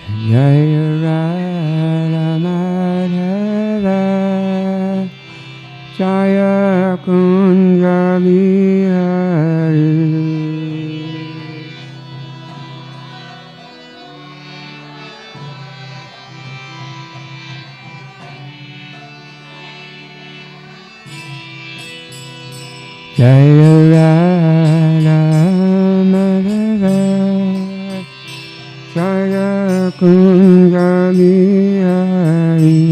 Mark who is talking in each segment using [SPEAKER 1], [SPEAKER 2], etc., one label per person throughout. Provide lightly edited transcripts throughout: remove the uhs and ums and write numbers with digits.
[SPEAKER 1] Jaya Radha Madhava Jaya Kunja Bihari Jaya Radha Madhava Jaya Kunja Bihari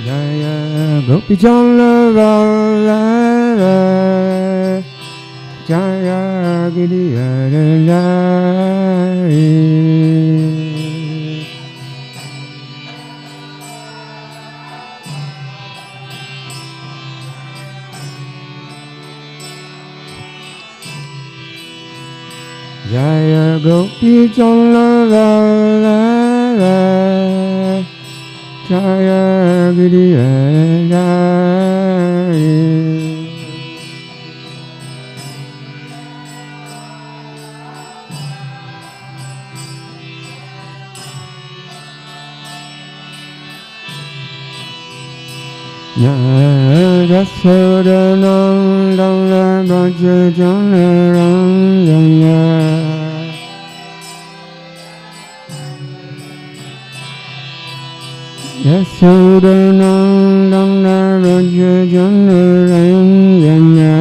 [SPEAKER 1] Jaya Gopi Chandra Jaya Giridhari Jaya Gopi Chandra Jaya Giridhari Yasodananda Bhajajanarandana Yasodananda Bhajajanarandana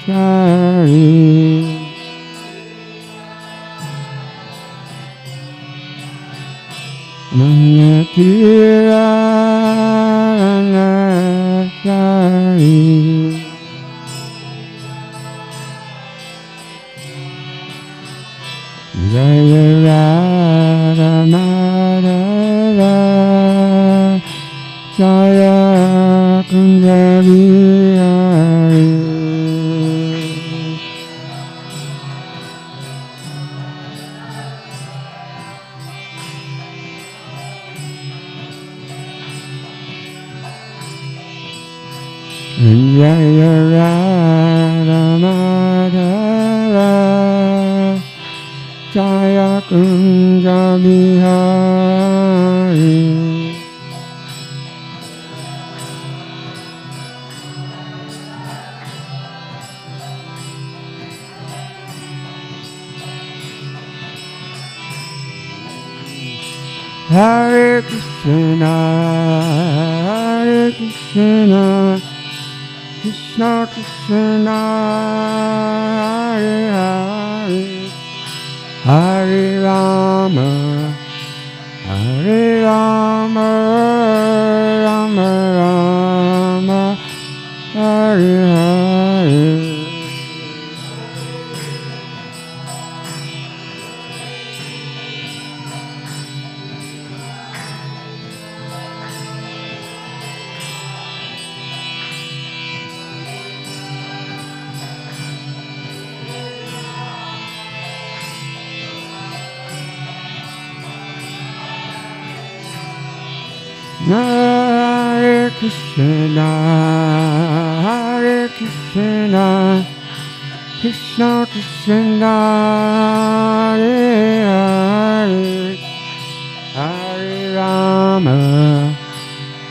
[SPEAKER 1] Yamanakiradanachari Manakiradanachari Jaya Radha Madhava Jaya Kunja Bihari Jaya Radha Madhava Jaya Kunja Bihari Hare Krishna Krishna Krishna Hare Hare Hare Rama Hare Rama Rama Rama Hare Hare Hare Krishna, Krishna Krishna, Hare Hare, Hare Rama,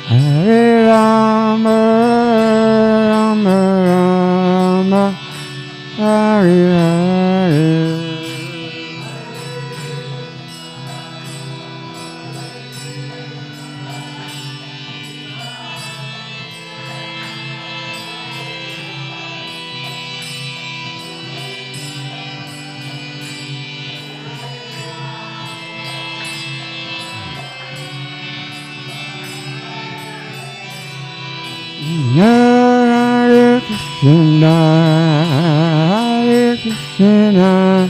[SPEAKER 1] Hare Rama, Rama Rama, Hare Hare. Hare Krishna,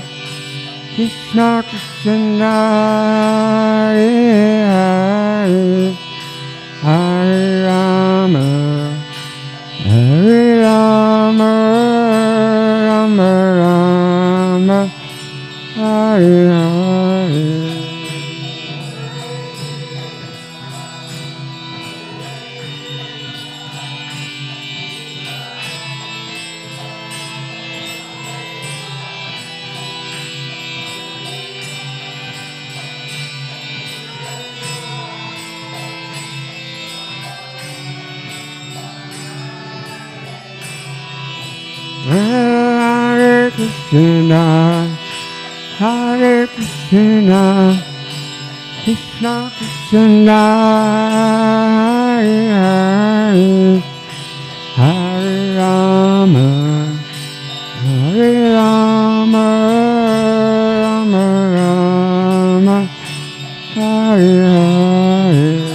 [SPEAKER 1] Krishna Krishna, Hare Hare, Hare Rama, Hare Rama. Hare Krishna, Hare Krishna, Krishna Krishna, Hare Hare, Hare Rama, Hare Rama, Rama Rama, Hare Hare.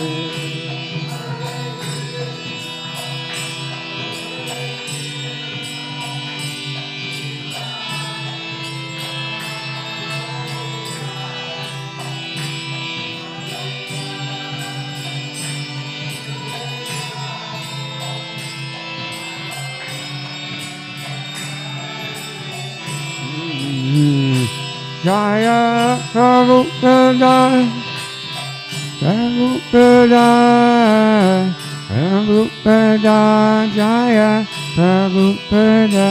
[SPEAKER 1] Jaya Prabhupada, Prabhupada, Prabhupada, Jaya Prabhupada.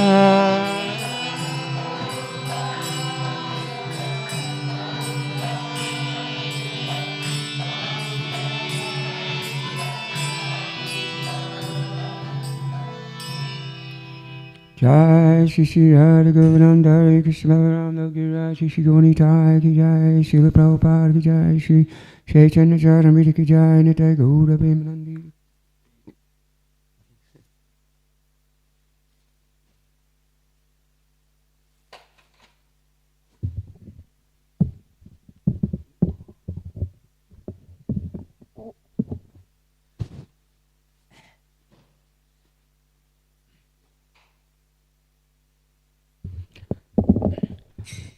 [SPEAKER 1] Jai Shri Shri Radha Govinda Hare Krishna Ram Gira Shri Shri Gonitai Ki Jai Srila Prabhupada Ki Jai Shri Chaitanya Charitamrita Ki Jai Nitai Garuda Premanandi.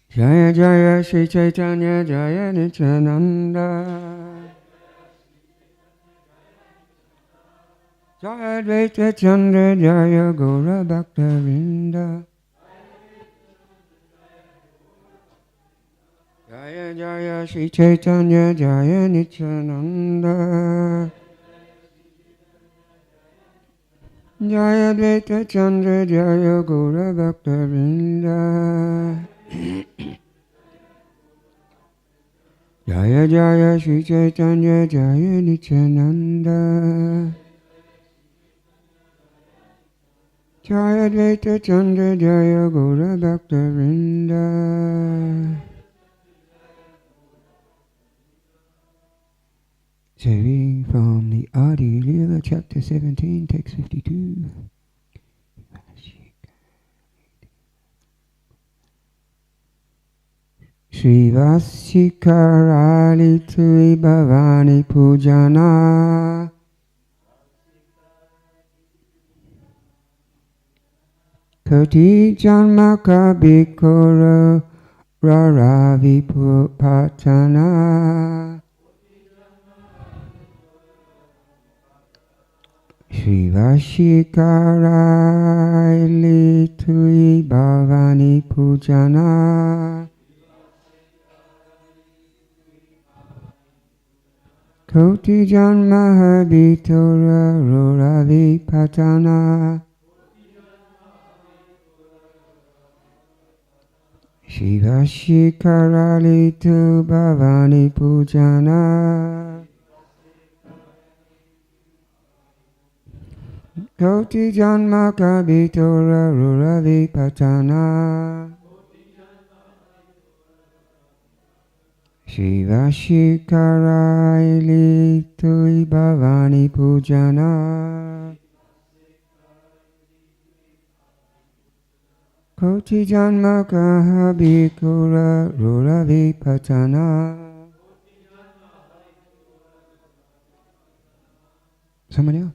[SPEAKER 1] Jaya Jaya Shri Chaitanya Jaya Nityananda Jaya Advaita Chandra Jaya Gaura Bhakta Vrinda Jaya Jaya Shri Chaitanya Jaya Nityananda Jaya Advaita Chandra Jaya Gaura Bhakta Vrinda Jaya Jaya Shri Chaitanya Jaya Nityananda Jaya Advaita Chandra Jaya Gaura Bhakta Vrinda. Saving from the Adi Lila, chapter 17, text 52. Shri Vasikarali Tui Bhavani Pujana Koti Janmaka Bhikoro Raravi Patana Shri Vasikarali Tui Bhavani Pujana Koti Janma Bhitora Raravi Patana Shiva Shikarali Tu Bhavani Pujana Koti Janma Kabitora Ruravi Patana Shiva Shikarali Tu Bhavani Pujana Koti Janma Kahabikura Ruravi Patana. Somebody else?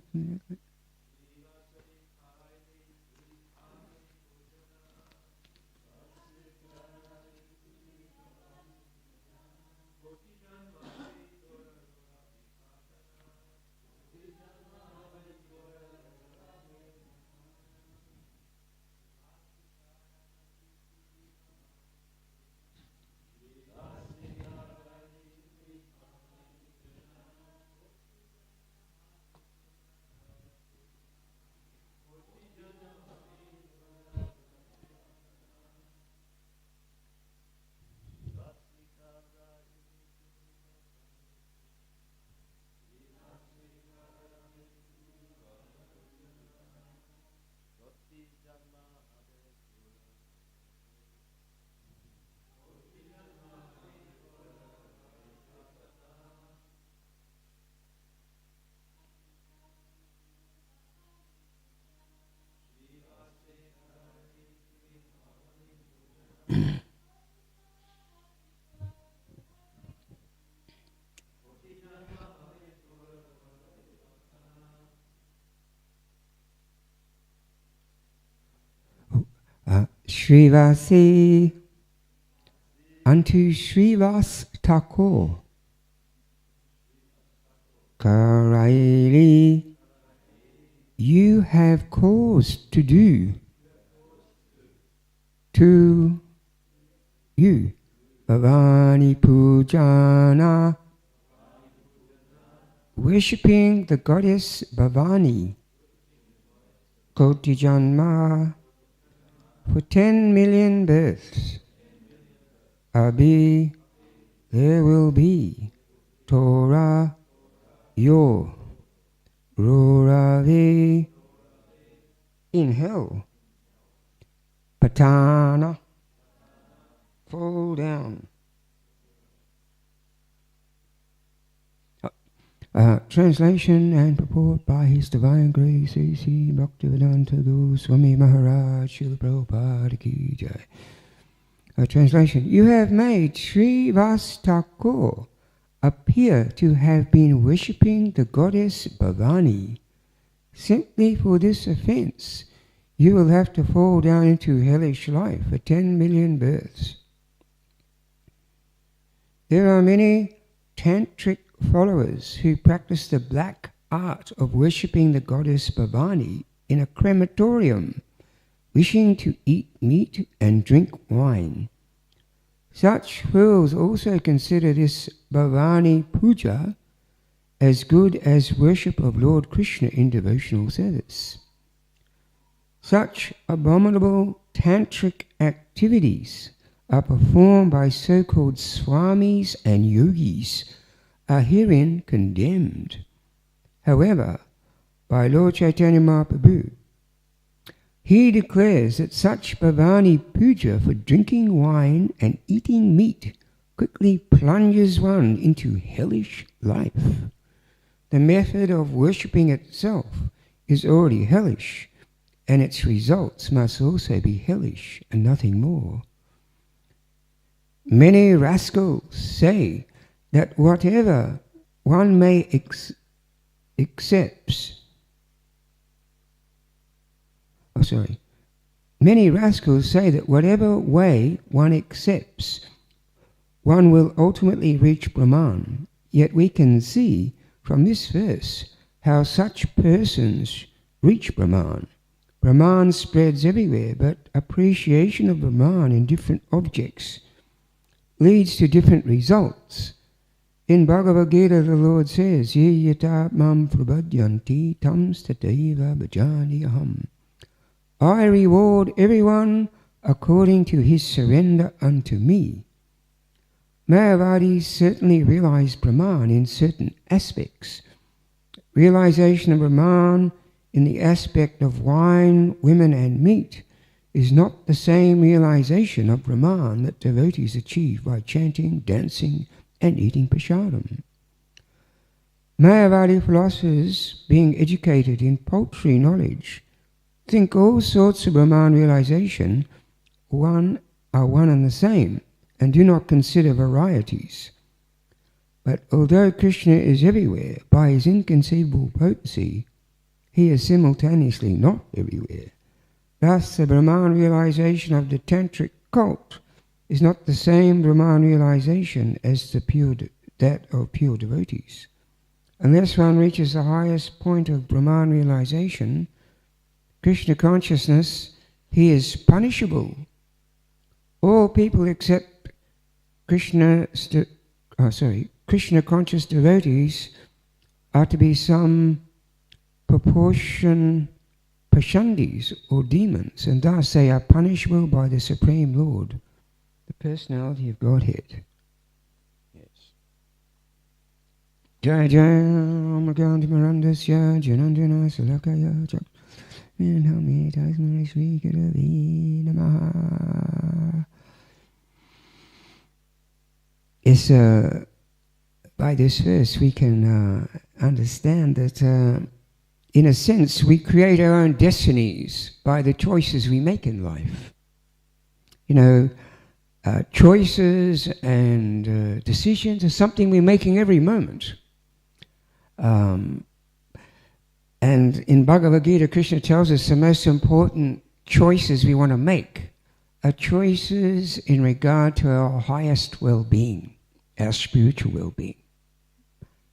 [SPEAKER 1] Srivasi unto Srivas Thakur Karaili you have cause to do to you Bhavani Pujana worshipping the goddess Bhavani Koti Janma for 10 million births Abhi there will be Torah your Ruravi in hell Patana fall down. Translation and purport by His Divine Grace A.C. Bhaktivedanta Goswami Maharaj Srila Prabhupada Ki Jai. Translation. You have made Srivas Thakur appear to have been worshipping the goddess Bhavani. Simply for this offense, you will have to fall down into hellish life for 10 million births. There are many tantric followers who practice the black art of worshipping the goddess Bhavani in a crematorium, wishing to eat meat and drink wine. Such fools also consider this Bhavani Puja as good as worship of Lord Krishna in devotional service. Such abominable tantric activities are performed by so-called swamis and yogis are herein condemned. However, by Lord Chaitanya Mahaprabhu, he declares that such Bhavani Puja for drinking wine and eating meat quickly plunges one into hellish life. The method of worshipping itself is already hellish, and its results must also be hellish and nothing more. Many rascals say that whatever one may Many rascals say that whatever way one accepts, one will ultimately reach Brahman. Yet we can see from this verse how such persons reach Brahman. Brahman spreads everywhere, but appreciation of Brahman in different objects leads to different results. In Bhagavad Gita, the Lord says, Ye yata mam prabhadyanti tam stataiva bhajani aham. I reward everyone according to his surrender unto me. Mayavadis certainly realize Brahman in certain aspects. Realization of Brahman in the aspect of wine, women and meat is not the same realization of Brahman that devotees achieve by chanting, dancing and eating prasadam. Mayavadi philosophers, being educated in paltry knowledge, think all sorts of Brahman realization are one and the same, and do not consider varieties. But although Krishna is everywhere by his inconceivable potency, he is simultaneously not everywhere. Thus, the Brahman realization of the tantric cult is not the same Brahman realization as that of pure devotees. Unless one reaches the highest point of Brahman realization, Krishna consciousness, he is punishable. All people except Krishna conscious devotees are to be some proportion pashandis or demons, and thus they are punishable by the Supreme Lord, the personality of Godhead. Yes. Jai Jai Amaganti Marandasya Janandana Salakaya Chak Yes, by this verse we can understand that in a sense we create our own destinies by the choices we make in life. You know, choices and decisions are something we're making every moment. And in Bhagavad Gita, Krishna tells us the most important choices we want to make are choices in regard to our highest well-being, our spiritual well-being.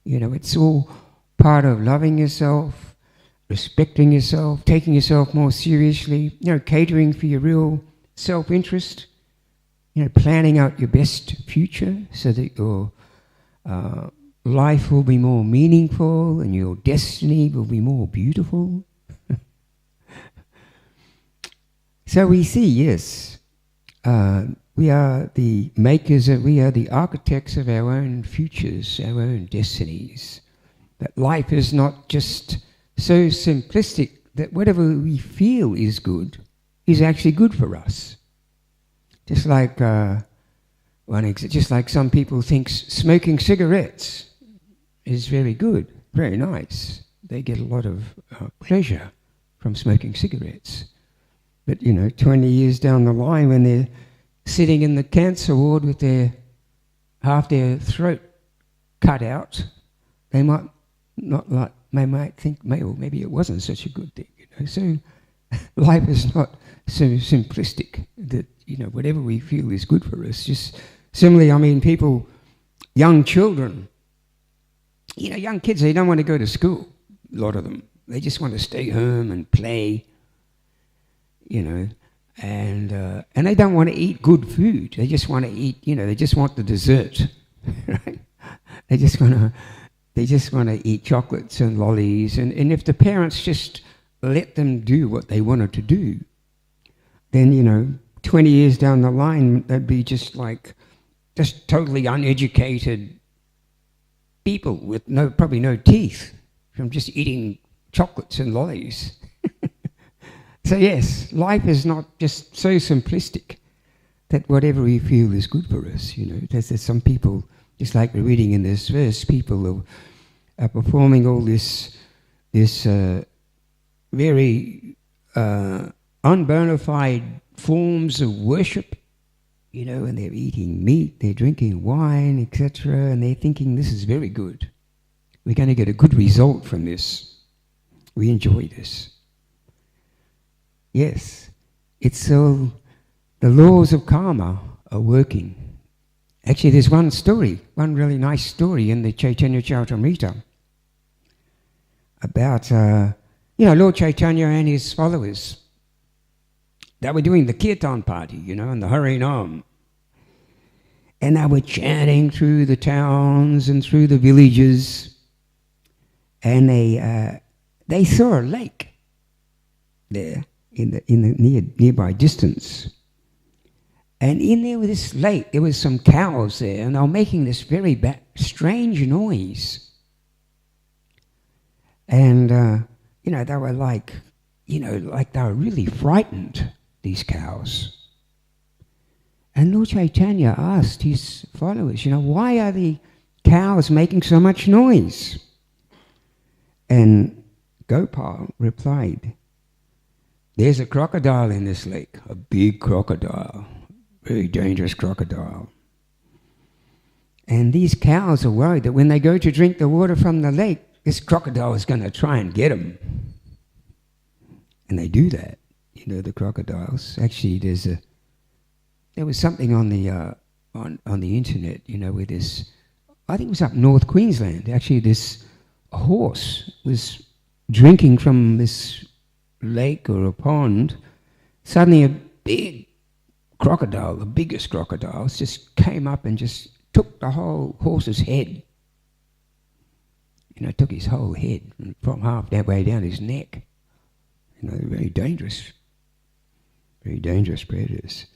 [SPEAKER 1] It's all part of loving yourself, respecting yourself, taking yourself more seriously, catering for your real self-interest, planning out your best future so that your life will be more meaningful and your destiny will be more beautiful. So we see, yes, we are the makers, we are the architects of our own futures, our own destinies. That life is not just so simplistic that whatever we feel is good is actually good for us. Just like just like some people think smoking cigarettes is very good, very nice. They get a lot of pleasure from smoking cigarettes. But 20 years down the line, when they're sitting in the cancer ward with half their throat cut out, they might think, well, maybe it wasn't such a good thing. So life is not so simplistic that whatever we feel is good for us. Just similarly, people, young children, young kids, they don't want to go to school. A lot of them, they just want to stay home and play. And they don't want to eat good food. They just want to eat, they just want the dessert, right? They just want to eat chocolates and lollies. And if the parents just let them do what they wanted to do, then, 20 years down the line, they'd be just totally uneducated people with probably no teeth from just eating chocolates and lollies. So yes, life is not just so simplistic that whatever we feel is good for us. There's some people, just like we're reading in this verse, people are performing all this very unbona fide forms of worship, and they're eating meat, they're drinking wine, etc., and they're thinking this is very good. We're going to get a good result from this. We enjoy this. Yes, it's so the laws of karma are working. Actually, there's one really nice story in the Chaitanya Charitamrita about, Lord Chaitanya and his followers. They were doing the kirtan party, and the Harinam. And they were chanting through the towns and through the villages. And they saw a lake there in the nearby distance. And in there with this lake, there was some cows there, and they were making this very strange noise. And, they were like they were really frightened, these cows. And Lord Chaitanya asked his followers, why are the cows making so much noise? And Gopal replied, there's a crocodile in this lake, a big crocodile, very dangerous crocodile. And these cows are worried that when they go to drink the water from the lake, this crocodile is going to try and get them. And they do that, the crocodiles. Actually, there was something on the internet, with this, I think it was up North Queensland. Actually, this horse was drinking from this lake or a pond. Suddenly a big crocodile, the biggest crocodiles, just came up and just took the whole horse's head. Took his whole head from half that way down his neck. Very dangerous predators.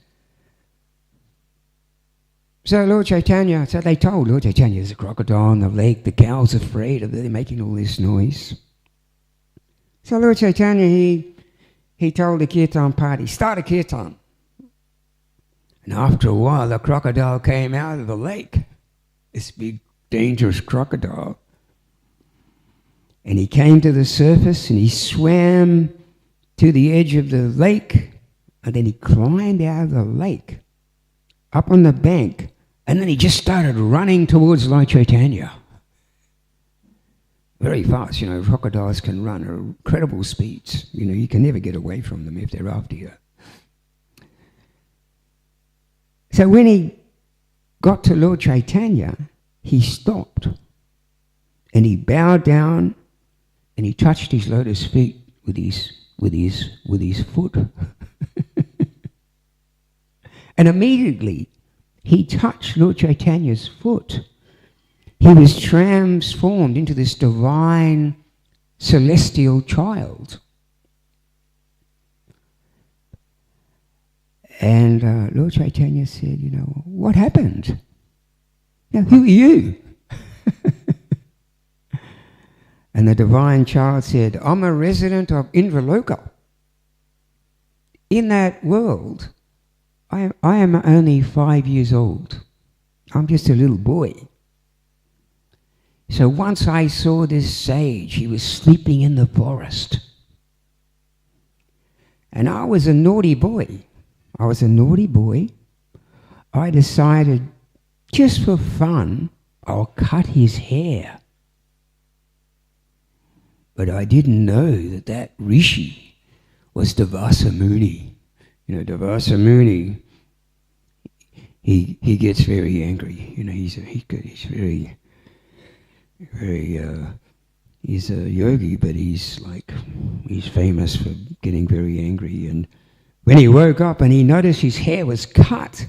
[SPEAKER 1] So they told Lord Chaitanya, there's a crocodile in the lake, the cows are afraid of it, they're making all this noise. So Lord Chaitanya, he told the kirtan party, start a kirtan. And after a while, the crocodile came out of the lake, this big, dangerous crocodile. And he came to the surface and he swam to the edge of the lake, and then he climbed out of the lake, up on the bank, and then he just started running towards Lord Chaitanya. Very fast, crocodiles can run at incredible speeds. You can never get away from them if they're after you. So when he got to Lord Chaitanya, he stopped and he bowed down and he touched his lotus feet with his foot. And immediately he touched Lord Chaitanya's foot. He was transformed into this divine celestial child. And Lord Chaitanya said, what happened? Now, who are you? And the divine child said, I'm a resident of Indraloka. In that world, I am only 5 years old. I'm just a little boy. So once I saw this sage, he was sleeping in the forest. And I was a naughty boy. I decided, just for fun, I'll cut his hair. But I didn't know that rishi was Devasa Muni. Devasa Muni, he gets very angry. He's very, he's a yogi, but he's famous for getting very angry. And when he woke up and he noticed his hair was cut,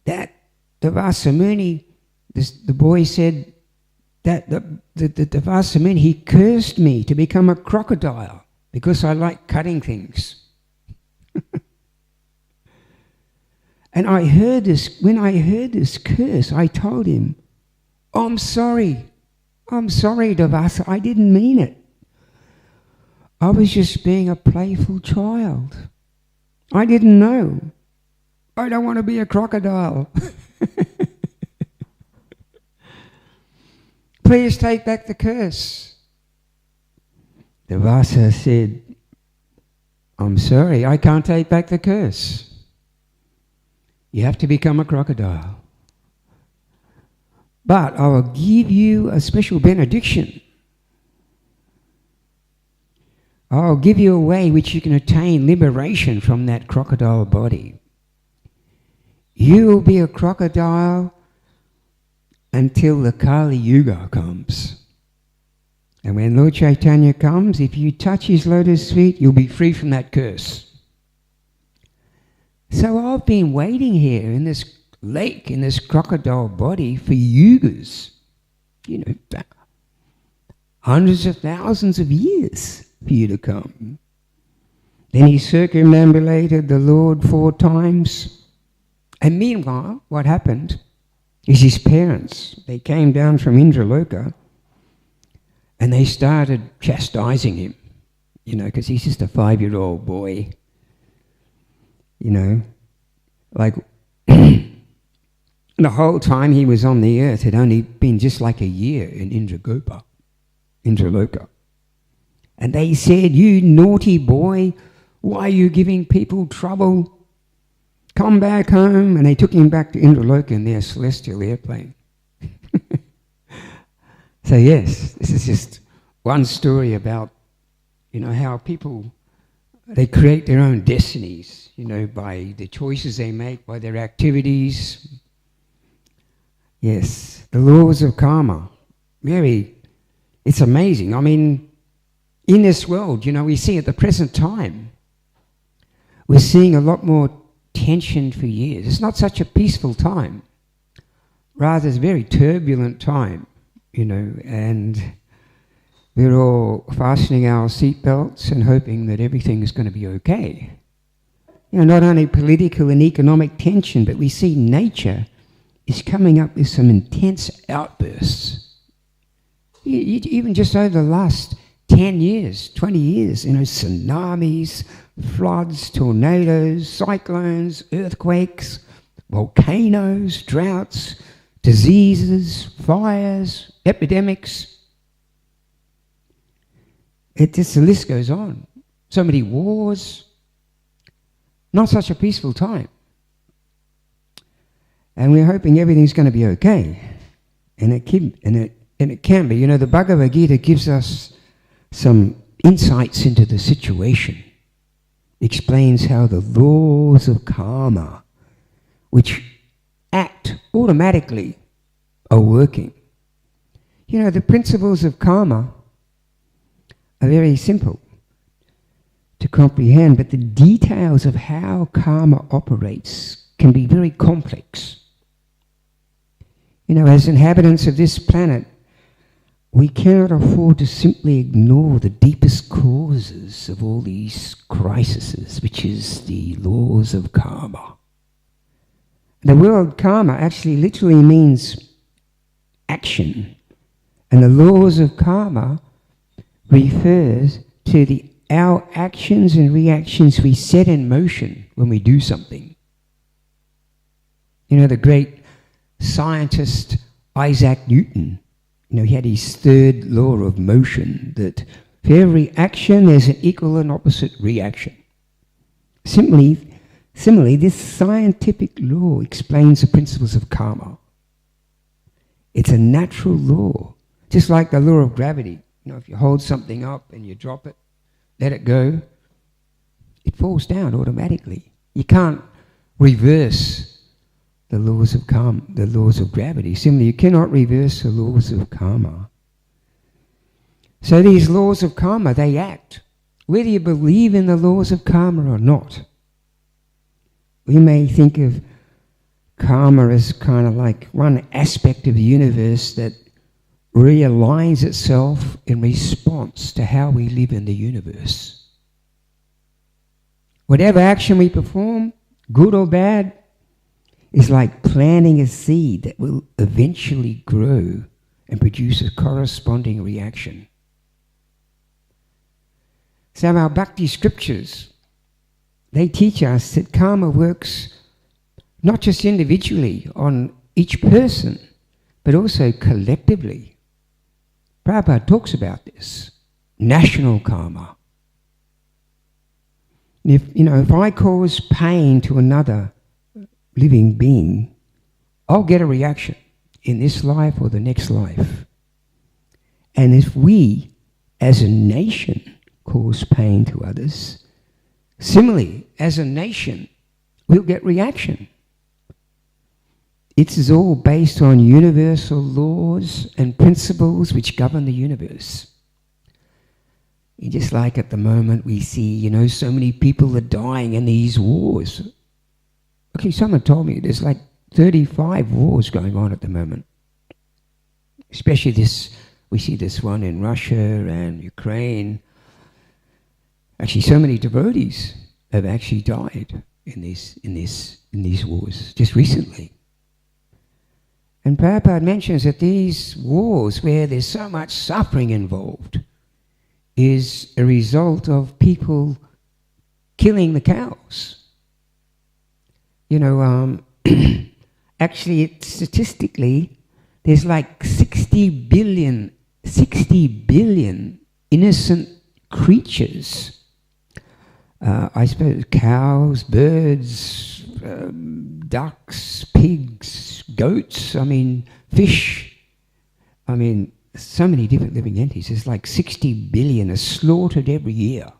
[SPEAKER 1] that Devasa Muni, the boy said, that the Devasa Muni, he cursed me to become a crocodile because I like cutting things. And when I heard this curse, I told him, I'm sorry, Devasa, I didn't mean it. I was just being a playful child. I didn't know. I don't want to be a crocodile. Please take back the curse. Devasa said, I'm sorry, I can't take back the curse. You have to become a crocodile. But I will give you a special benediction. I'll give you a way which you can attain liberation from that crocodile body. You will be a crocodile until the Kali Yuga comes. And when Lord Chaitanya comes, if you touch his lotus feet, you'll be free from that curse. So I've been waiting here in this lake, in this crocodile body for yugas. Hundreds of thousands of years for you to come. Then he circumambulated the Lord 4 times. And meanwhile, what happened is his parents, they came down from Indraloka and they started chastising him, because he's just a 5-year-old boy. Like the whole time he was on the earth had only been just like a year in Indraloka. And they said, you naughty boy, why are you giving people trouble? Come back home. And they took him back to Indraloka in their celestial airplane. So yes, this is just one story about, how people, they create their own destinies, by the choices they make, by their activities. Yes, the laws of karma. It's amazing. I mean, in this world, we see at the present time, we're seeing a lot more tension for years. It's not such a peaceful time. Rather, it's a very turbulent time, and we're all fastening our seatbelts and hoping that everything is going to be okay. Not only political and economic tension, but we see nature is coming up with some intense outbursts. Even just over the last 10 years, 20 years, tsunamis, floods, tornadoes, cyclones, earthquakes, volcanoes, droughts, diseases, fires, epidemics. The list goes on. So many wars. Not such a peaceful time. And we're hoping everything's going to be okay. And it can be. The Bhagavad Gita gives us some insights into the situation. explains how the laws of karma, which act automatically, are working. You know, the principles of karma are very simple to comprehend, but the details of how karma operates can be very complex. You know, as inhabitants of this planet, we cannot afford to simply ignore the deepest causes of all these crises, which is the laws of karma. The word karma actually literally means action, and the laws of karma refers to our actions and reactions we set in motion when we do something. You know, the great scientist Isaac Newton, you know, he had his third law of motion, that for every action there's an equal and opposite reaction. Similarly, this scientific law explains the principles of karma. It's a natural law, just like the law of gravity. You know, if you hold something up and you drop it, let it go, it falls down automatically. You can't reverse the laws of karma, the laws of gravity. Similarly, you cannot reverse the laws of karma. So these laws of karma, they act, whether you believe in the laws of karma or not. We may think of karma as kind of like one aspect of the universe that realigns itself in response to how we live in the universe. Whatever action we perform, good or bad, is like planting a seed that will eventually grow and produce a corresponding reaction. So our bhakti scriptures, they teach us that karma works not just individually on each person, but also collectively. Prabhupada talks about this, national karma. If I cause pain to another living being, I'll get a reaction in this life or the next life. And if we, as a nation, cause pain to others, similarly, as a nation, we'll get reaction. It is all based on universal laws and principles which govern the universe. And just like at the moment we see, so many people are dying in these wars. Okay, someone told me there's like 35 wars going on at the moment. Especially we see this one in Russia and Ukraine. Actually, so many devotees have actually died in these wars just recently. And Prabhupada mentions that these wars, where there's so much suffering involved, is a result of people killing the cows. Actually, statistically, there's like 60 billion innocent creatures. I suppose cows, birds, ducks, pigs, goats, fish. So many different living entities. There's like 60 billion are slaughtered every year.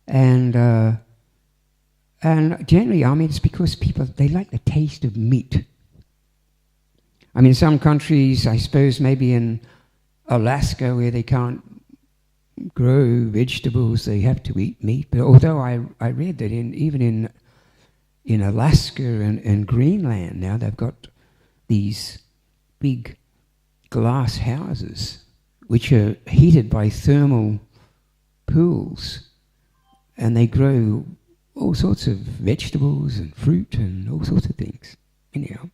[SPEAKER 1] And generally, it's because people, they like the taste of meat. Some countries, I suppose maybe in Alaska, where they can't grow vegetables, they have to eat meat. But although I read that even in Alaska and Greenland now, they've got these big glass houses which are heated by thermal pools, and they grow all sorts of vegetables and fruit and all sorts of things. Anyhow.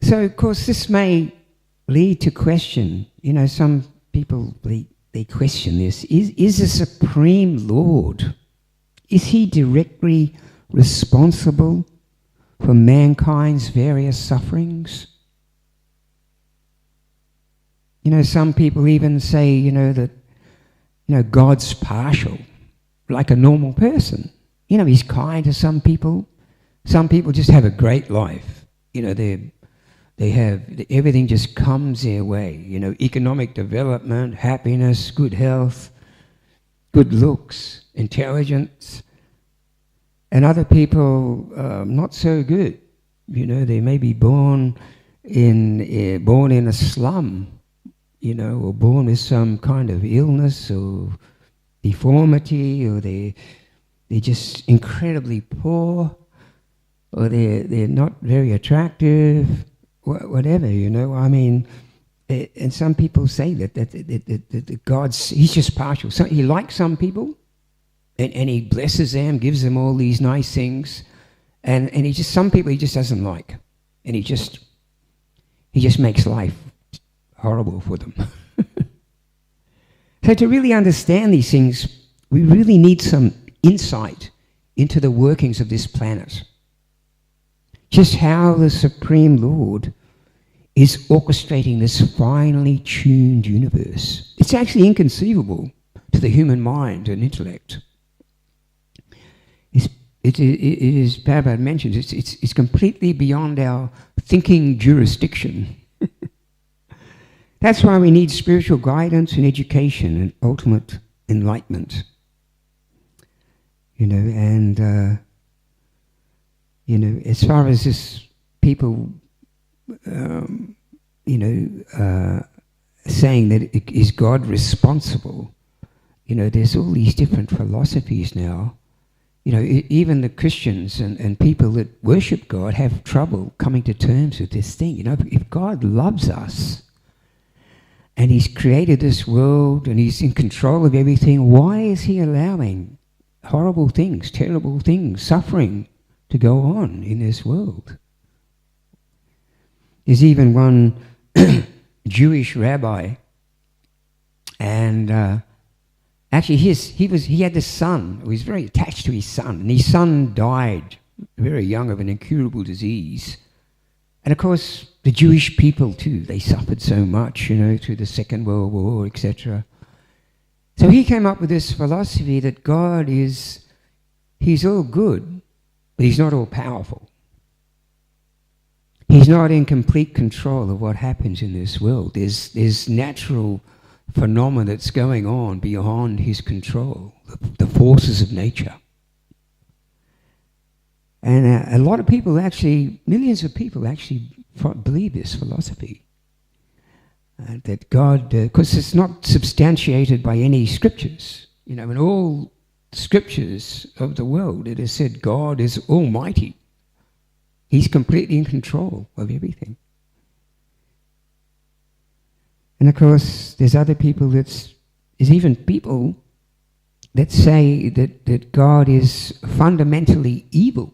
[SPEAKER 1] So, of course, this may lead to question. Some people, they question this. Is the Supreme Lord, is he directly responsible for mankind's various sufferings? Some people even say, that, God's partial, like a normal person. He's kind to some people. Some people just have a great life. They have, everything just comes their way. Economic development, happiness, good health. good looks, intelligence, and other people not so good. You know, they may be born in a slum, you know, or born with some kind of illness or deformity, or they're just incredibly poor, or they're not very attractive, whatever, you know. I mean, and some people say that God's, he's just partial. So he likes some people, and he blesses them, gives them all these nice things, and he just, some people he just doesn't like, and he just makes life horrible for them. So to really understand these things, we really need some insight into the workings of this planet. Just how the Supreme Lord is orchestrating this finely tuned universe. It's actually inconceivable to the human mind and intellect. It is, Prabhupada mentions, it's completely beyond our thinking jurisdiction. That's why we need spiritual guidance and education and ultimate enlightenment. You know, and you know, as far as this people, you know, saying that is God responsible, you know, there's all these different philosophies now. You know, even the Christians and people that worship God have trouble coming to terms with this thing. You know, if God loves us and he's created this world and he's in control of everything, why is he allowing horrible things, terrible things, suffering to go on in this world? There's even one Jewish rabbi, and actually he had this son who was very attached to his son, and his son died very young of an incurable disease. And of course, the Jewish people too, they suffered so much, you know, through the Second World War, etc. So he came up with this philosophy that God is, he's all good, but he's not all powerful. He's not in complete control of what happens in this world. There's natural phenomena that's going on beyond his control, the forces of nature. And a lot of people actually, millions of people actually believe this philosophy. That God, because it's not substantiated by any scriptures. You know, in all scriptures of the world, it is said God is almighty. He's completely in control of everything. And of course, there's other people there's even people that say that God is fundamentally evil.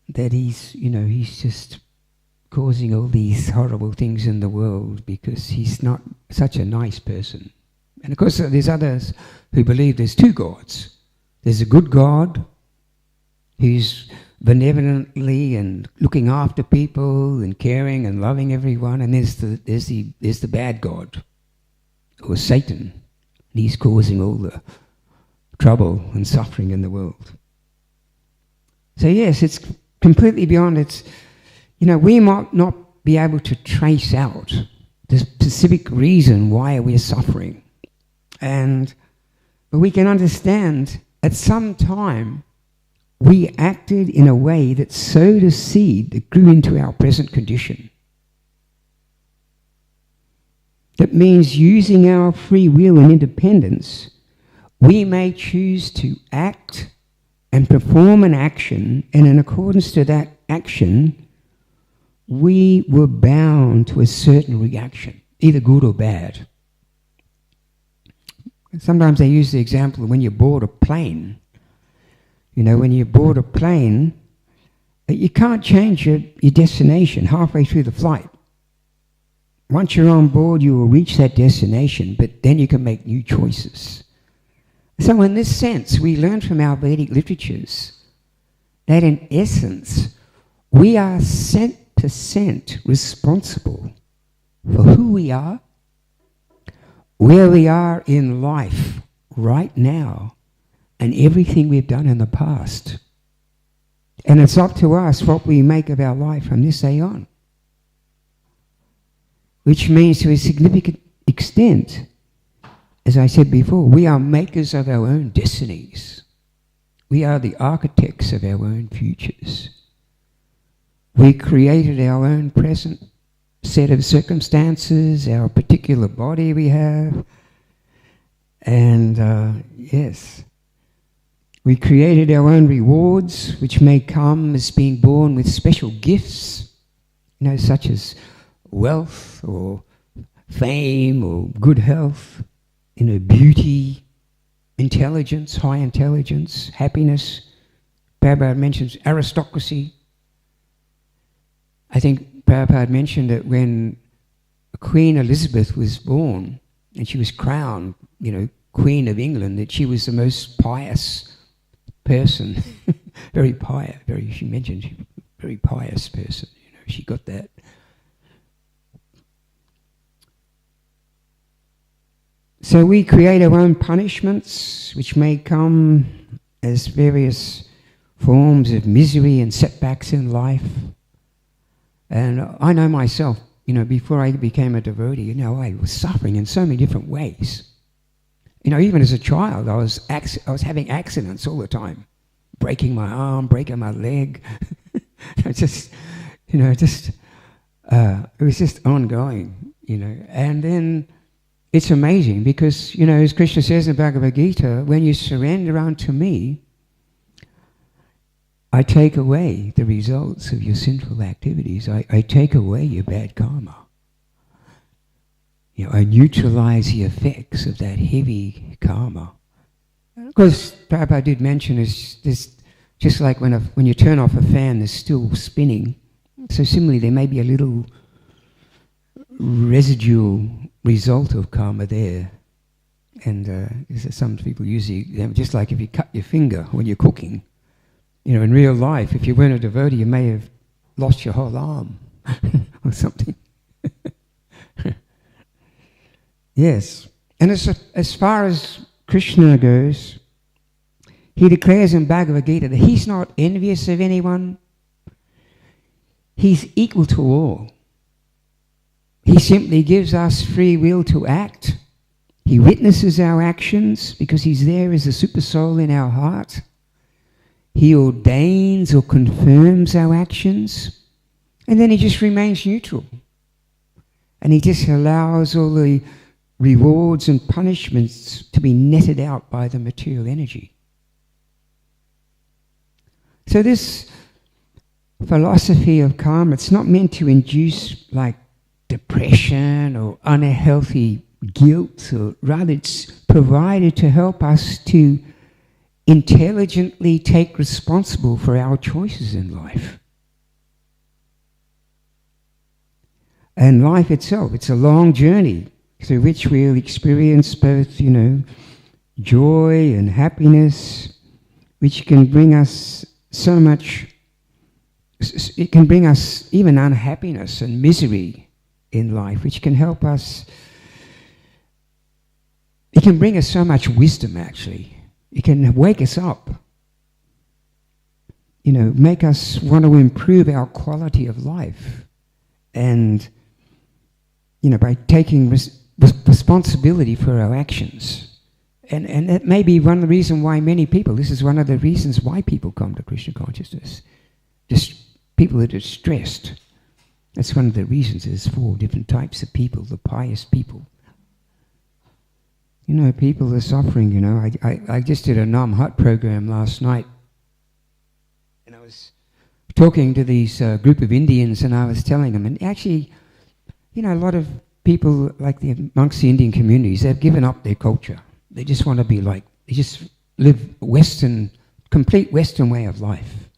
[SPEAKER 1] That he's, you know, he's just causing all these horrible things in the world because he's not such a nice person. And of course, there's others who believe there's two gods. There's a good God who's benevolently and looking after people and caring and loving everyone, and there's the bad God, or Satan. And he's causing all the trouble and suffering in the world. So yes, it's completely beyond its, you know, we might not be able to trace out the specific reason why we're suffering. But we can understand at some time we acted in a way that sowed a seed that grew into our present condition. That means using our free will and independence, we may choose to act and perform an action, and in accordance to that action, we were bound to a certain reaction, either good or bad. Sometimes they use the example of when you board a plane. You know, when you board a plane, you can't change your destination halfway through the flight. Once you're on board, you will reach that destination, but then you can make new choices. So in this sense, we learn from our Vedic literatures that in essence, we are 100% responsible for who we are, where we are in life right now, and everything we've done in the past. And it's up to us what we make of our life from this day on. Which means to a significant extent, as I said before, we are makers of our own destinies. We are the architects of our own futures. We created our own present set of circumstances, our particular body we have. And yes, we created our own rewards, which may come as being born with special gifts, such as wealth or fame or good health, beauty, intelligence, high intelligence, happiness. Prabhupada mentions aristocracy. I think Prabhupada mentioned that when Queen Elizabeth was born and she was crowned, Queen of England, that she was the most pious person, very pious, she mentioned she was a very pious person, she got that. So we create our own punishments, which may come as various forms of misery and setbacks in life. And I know myself, before I became a devotee, I was suffering in so many different ways. Even as a child, I was having accidents all the time, breaking my arm, breaking my leg. It was just ongoing, And then it's amazing because, as Krishna says in Bhagavad Gita, when you surrender unto me, I take away the results of your sinful activities. I take away your bad karma. I neutralize the effects of that heavy karma. Of course, Prabhupada did mention is this, just like when you turn off a fan, there's still spinning. So similarly, there may be a little residual result of karma there. And some people use just like if you cut your finger when you're cooking. In real life, if you weren't a devotee, you may have lost your whole arm or something. Yes. And as far as Krishna goes, he declares in Bhagavad Gita that he's not envious of anyone. He's equal to all. He simply gives us free will to act. He witnesses our actions because he's there as a super soul in our heart. He ordains or confirms our actions. And then he just remains neutral. And he just allows all the rewards and punishments to be netted out by the material energy. So this philosophy of karma, it's not meant to induce like depression or unhealthy guilt, or rather it's provided to help us to intelligently take responsible for our choices in life. And life itself, it's a long journey through which we'll experience both, joy and happiness, which can bring us so much, it can bring us even unhappiness and misery in life, which can help us, it can bring us so much wisdom actually. It can wake us up, make us want to improve our quality of life. And, by taking responsibility for our actions. And that may be one of the reasons why many people, this is one of the reasons why people come to Krishna consciousness. Just people that are stressed. That's one of the reasons. There's 4 different types of people, the pious people. People are suffering, I just did a Nam Hut program last night. And I was talking to these group of Indians and I was telling them, and actually, a lot of people amongst the Indian communities, they've given up their culture. They just want to be they just live complete Western way of life.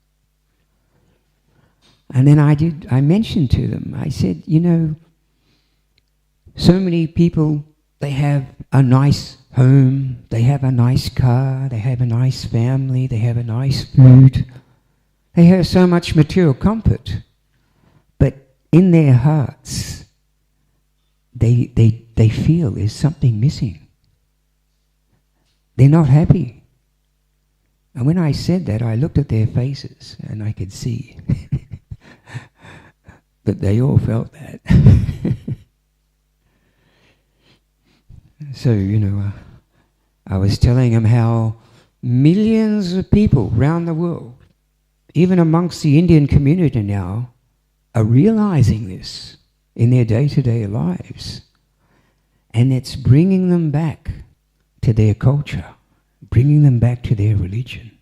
[SPEAKER 1] And then I mentioned to them, I said, so many people, they have a nice home, they have a nice car, they have a nice family, they have a nice food. They have so much material comfort. But in their hearts, they feel there's something missing. They're not happy. And when I said that, I looked at their faces and I could see that they all felt that. So, I was telling him how millions of people around the world, even amongst the Indian community now, are realizing this in their day-to-day lives. And it's bringing them back to their culture, bringing them back to their religion.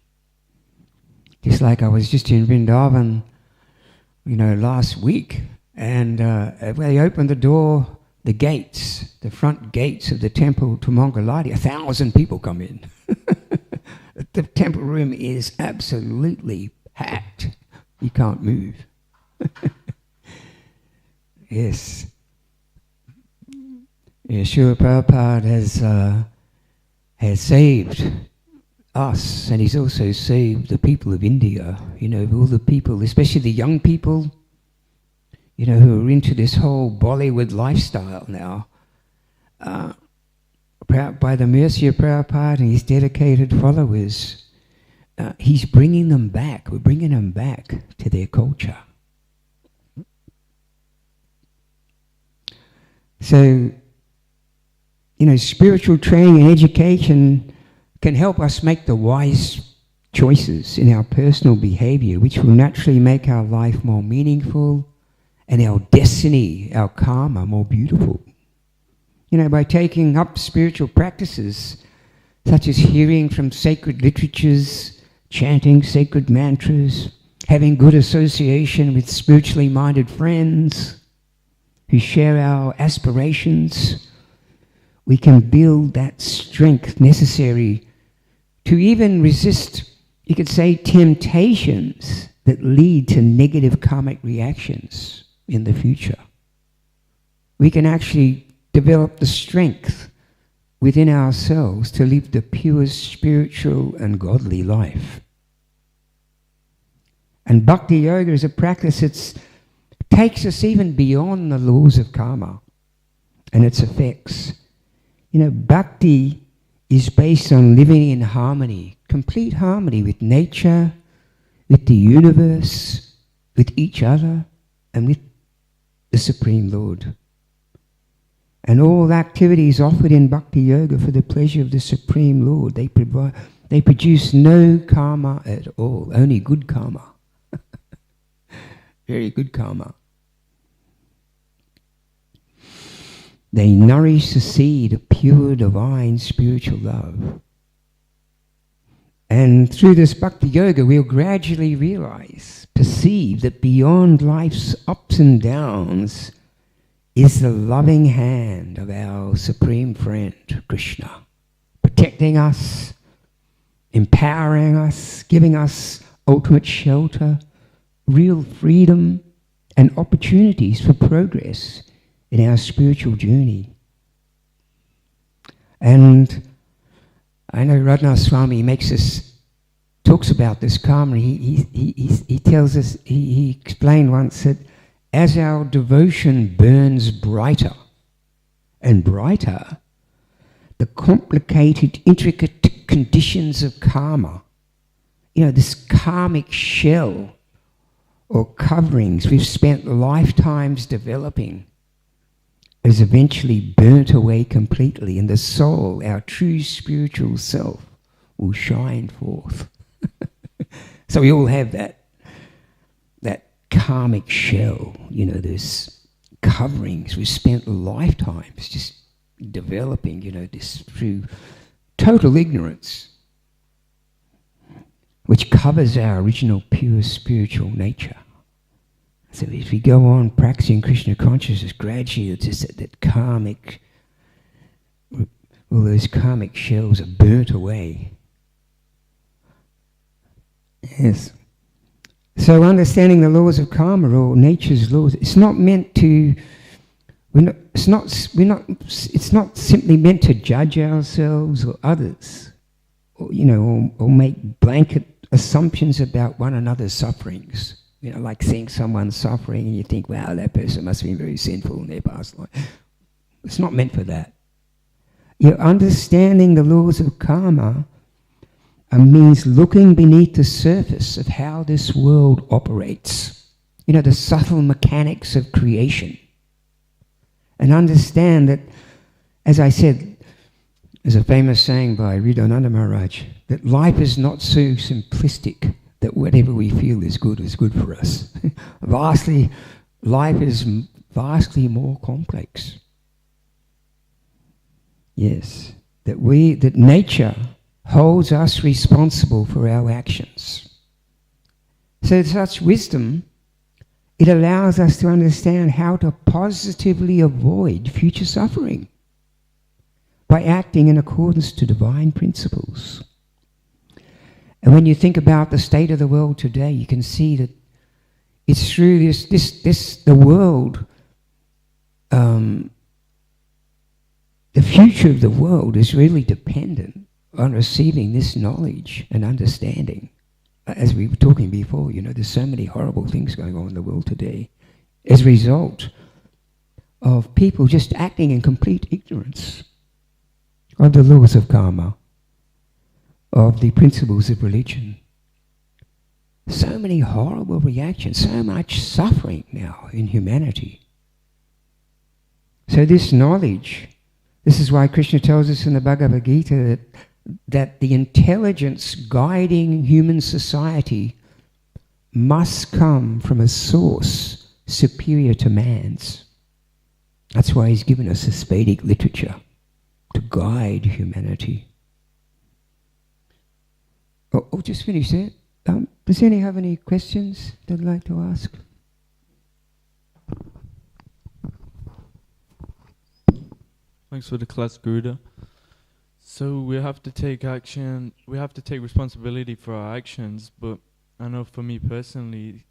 [SPEAKER 1] Just like I was just in Vrindavan, last week, and they opened the door, the gates, the front gates of the temple to Mangalati. 1,000 people come in. The temple room is absolutely packed. You can't move. Yes. Yeah, Srila Prabhupada has saved us, and he's also saved the people of India. All the people, especially the young people, who are into this whole Bollywood lifestyle now. By the mercy of Prabhupada and his dedicated followers, he's bringing them back. We're bringing them back to their culture. So, spiritual training and education can help us make the wise choices in our personal behavior, which will naturally make our life more meaningful and our destiny, our karma, more beautiful. By taking up spiritual practices such as hearing from sacred literatures, chanting sacred mantras, having good association with spiritually minded friends who share our aspirations, we can build that strength necessary to even resist, you could say, temptations that lead to negative karmic reactions in the future. We can actually develop the strength within ourselves to live the purest spiritual and godly life. And bhakti yoga is a practice that takes us even beyond the laws of karma and its effects. Bhakti is based on living in harmony, complete harmony with nature, with the universe, with each other, and with the Supreme Lord. And all activities offered in Bhakti Yoga for the pleasure of the Supreme Lord, they produce no karma at all, only good karma. Very good karma. They nourish the seed of pure, divine, spiritual love. And through this Bhakti Yoga, we'll gradually realize, perceive that beyond life's ups and downs is the loving hand of our Supreme Friend, Krishna, protecting us, empowering us, giving us ultimate shelter, real freedom, and opportunities for progress in our spiritual journey. And I know Radhanath Swami talks about this karma. He tells us, he explained once that as our devotion burns brighter and brighter, the complicated, intricate conditions of karma, this karmic shell or coverings we've spent lifetimes developing, is eventually burnt away completely, and the soul, our true spiritual self, will shine forth. So we all have that karmic shell, those coverings we've spent lifetimes just developing, this through total ignorance, which covers our original pure spiritual nature. So as we go on practicing Krishna consciousness, gradually just that karmic, all those karmic shells are burnt away. Yes. So understanding the laws of karma or nature's laws, it's not meant to. It's not simply meant to judge ourselves or others, or make blanket assumptions about one another's sufferings. Like seeing someone suffering and you think, wow, that person must have been very sinful in their past life. It's not meant for that. Understanding the laws of karma means looking beneath the surface of how this world operates. The subtle mechanics of creation. And understand that, as I said, There's a famous saying by Riddhananda Maharaj that life is not so simplistic that whatever we feel is good for us. Life is vastly more complex. Yes, that nature holds us responsible for our actions. So such wisdom, it allows us to understand how to positively avoid future suffering by acting in accordance to divine principles. And when you think about the state of the world today, you can see that it's through the world, the future of the world is really dependent on receiving this knowledge and understanding. As we were talking before, there's so many horrible things going on in the world today as a result of people just acting in complete ignorance of the laws of karma, of the principles of religion. So many horrible reactions, so much suffering now in humanity. So this knowledge, this is why Krishna tells us in the Bhagavad Gita that the intelligence guiding human society must come from a source superior to man's. That's why he's given us this Vedic literature to guide humanity. Oh, just finished it. Does anyone have any questions they'd like to ask?
[SPEAKER 2] Thanks for the class, Garuda. So we have to take action, we have to take responsibility for our actions, but I know for me personally,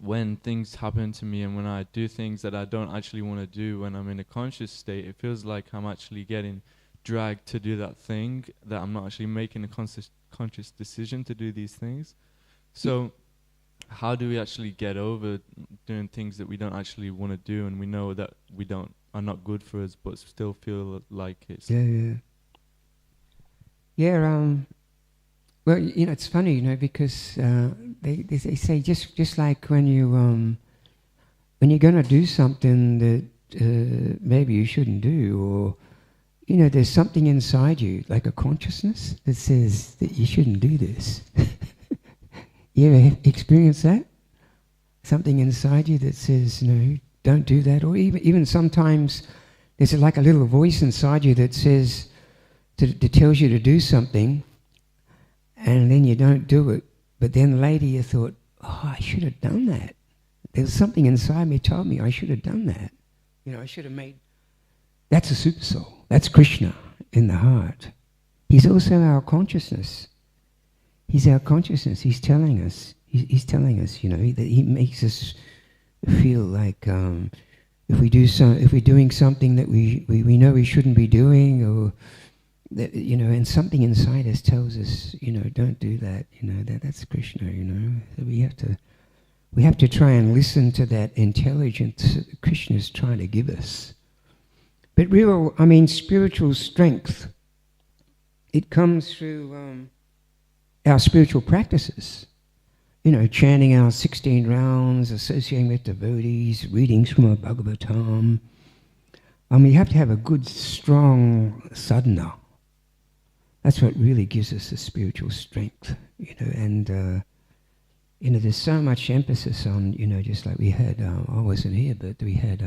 [SPEAKER 2] when things happen to me and when I do things that I don't actually want to do when I'm in a conscious state, it feels like I'm actually getting dragged to do that thing, that I'm not actually making a conscious decision to do these things. So how do we actually get over doing things that we don't actually want to do and we know that are not good for us but still feel like it's...
[SPEAKER 1] Well, it's funny, because they say just like when you're going to do something that maybe you shouldn't do, or there's something inside you, like a consciousness that says that you shouldn't do this. You ever experience that? Something inside you that says, no, don't do that. Or even sometimes there's like a little voice inside you that says, that tells you to do something, and then you don't do it. But then later you thought, oh, I should have done that. There's something inside me told me I should have done that. I should have made... That's a super soul. That's Krishna in the heart. He's also our consciousness. He's our consciousness. He's telling us. He's telling us, that he makes us feel like if we're doing something that we know we shouldn't be doing, or that, and something inside us tells us, don't do that. That's Krishna. So we have to try and listen to that intelligence that Krishna's trying to give us. But spiritual strength, it comes through our spiritual practices. Chanting our 16 rounds, associating with devotees, readings from a Bhagavatam. You have to have a good, strong sadhana. That's what really gives us the spiritual strength, and there's so much emphasis on, just like we had, I wasn't here, but we had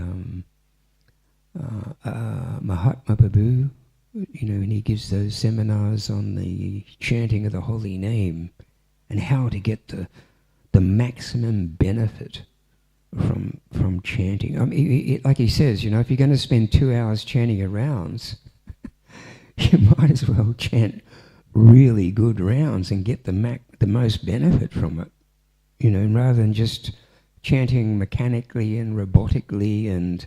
[SPEAKER 1] Mahatma Prabhu, and he gives those seminars on the chanting of the holy name and how to get the maximum benefit from chanting. Like he says, if you're going to spend 2 hours chanting your rounds, you might as well chant really good rounds and get the most benefit from it, rather than just chanting mechanically and robotically and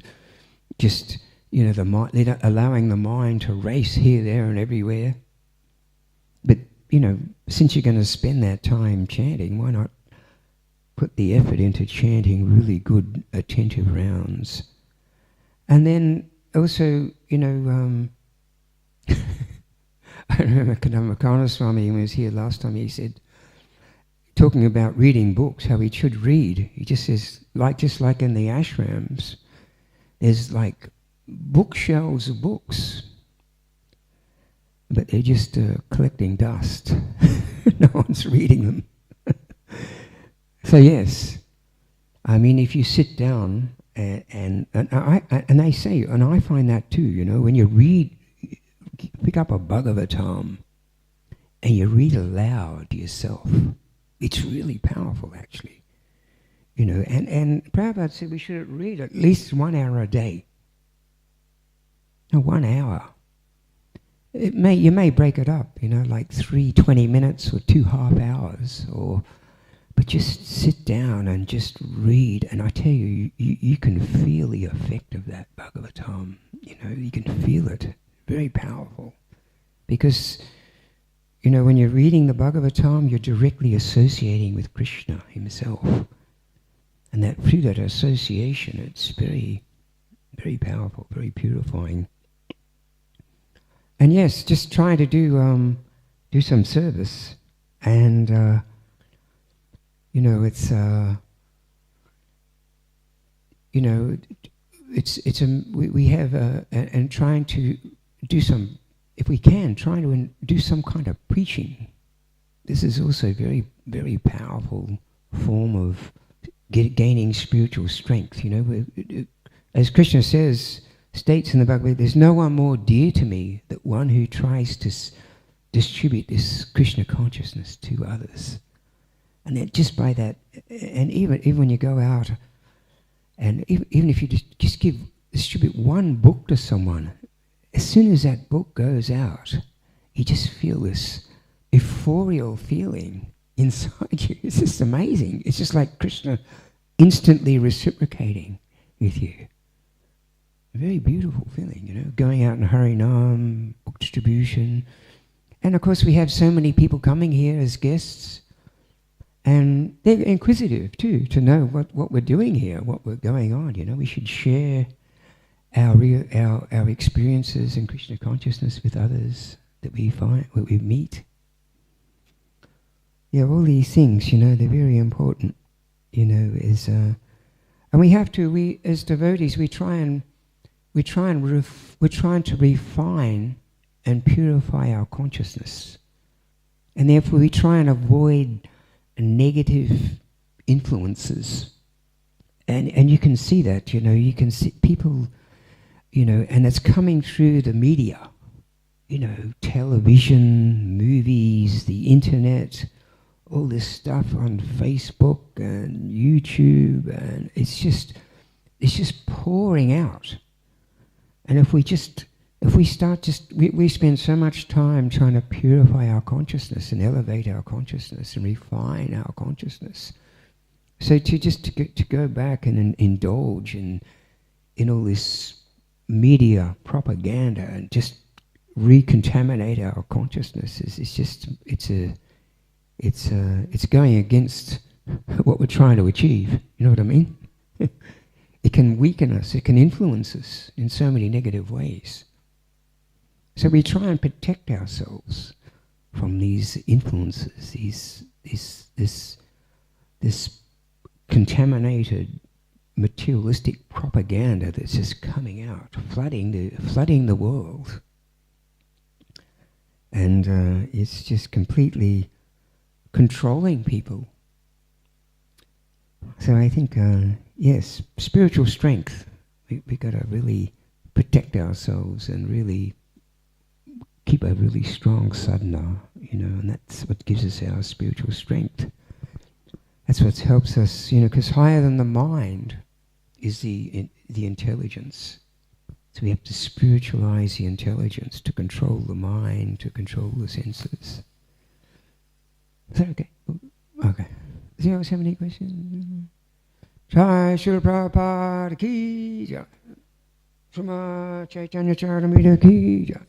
[SPEAKER 1] just, allowing the mind to race here, there, and everywhere. But, since you're going to spend that time chanting, why not put the effort into chanting really good, attentive rounds? And then also, I remember Kadamba Swami, when he was here last time, he said, talking about reading books, how we should read. He just says, just like in the ashrams, there's like bookshelves of books. they're just collecting dust. No one's reading them. So yes, I mean, if you sit down and they say, and I find that too, you know, when you read, pick up a Bhagavatam and you read aloud to yourself, it's really powerful actually. You know, and Prabhupada said we should read at least 1 hour a day. No, 1 hour. You may break it up, you know, like 3 20 minutes or 2 half hours, but just sit down and just read. And I tell you, you can feel the effect of that Bhagavatam. You know, you can feel it. Very powerful. Because, you know, when you're reading the Bhagavatam, you're directly associating with Krishna himself. And that through that association, it's very, very powerful, very purifying. And yes, just try to do some service, and you know, it's you know, we have and trying to do some, if we can, trying to do some kind of preaching. This is also very, very powerful form of gaining spiritual strength. You know, as Krishna states in the Bhagavad Gita, there's no one more dear to me than one who tries to distribute this Krishna consciousness to others. And then just by that, and even when you go out, and even if you just distribute one book to someone, as soon as that book goes out, you just feel this euphorial feeling inside you. It's just amazing. It's just like Krishna instantly reciprocating with you. A very beautiful feeling, you know, going out in Harinam, book distribution. And of course we have so many people coming here as guests, and they're inquisitive too, to know what we're doing here, what we're going on. You know, we should share our experiences in Krishna consciousness with others that we find, what we meet. Yeah, all these things, you know, they're very important, you know, and we have to, we as devotees, we're trying to refine and purify our consciousness. And therefore we try and avoid negative influences. And you can see that, you know, you can see people, you know, and it's coming through the media, you know, television, movies, the internet, all this stuff on Facebook and YouTube, and it's just pouring out. And if we spend so much time trying to purify our consciousness and elevate our consciousness and refine our consciousness, so to go back and indulge in all this media propaganda and just recontaminate our consciousness, it's going against what we're trying to achieve. You know what I mean? It can weaken us, it can influence us in so many negative ways. So we try and protect ourselves from these influences, this contaminated materialistic propaganda that's just coming out, flooding the world. And it's just completely controlling people. So I think, yes, spiritual strength. We got to really protect ourselves and really keep a really strong sadhana, you know, and that's what gives us our spiritual strength. That's what helps us, you know, because higher than the mind is the intelligence. So we have to spiritualize the intelligence to control the mind, to control the senses. Is that okay? Okay. Does anyone else have any questions? Jai Srila Prabhupada ki jai. Srima Chaitanya Charitamrita ki jai.